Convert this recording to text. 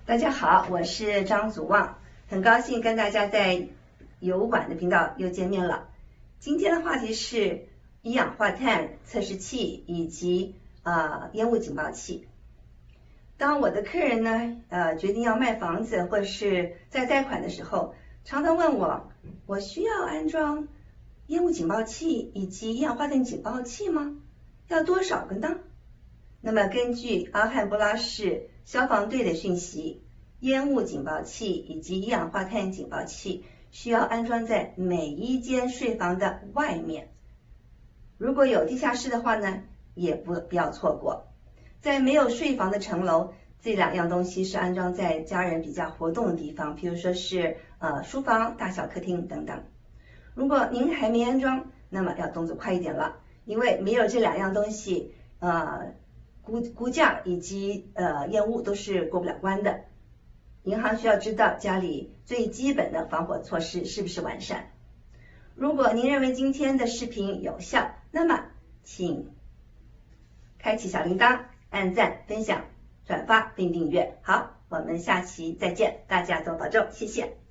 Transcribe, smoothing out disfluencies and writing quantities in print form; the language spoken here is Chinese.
大家好，我是张祖旺，很高兴跟大家在油管的频道又见面了。今天的话题是一氧化碳测试器以及烟雾警报器。当我的客人呢决定要卖房子或者是在贷款的时候，常常问我需要安装烟雾警报器以及一氧化碳警报器吗？要多少个呢？那么根据阿罕布拉市消防队的讯息，烟雾警报器以及一氧化碳警报器需要安装在每一间睡房的外面。如果有地下室的话呢，也不要错过。在没有睡房的层楼，这两样东西是安装在家人比较活动的地方，比如说是书房、大小客厅等等。如果您还没安装，那么要动作快一点了，因为没有这两样东西，估价以及烟雾都是过不了关的。银行需要知道家里最基本的防火措施是不是完善。如果您认为今天的视频有效，那么请开启小铃铛，按赞、分享、转发并订阅。好，我们下期再见，大家多保重，谢谢。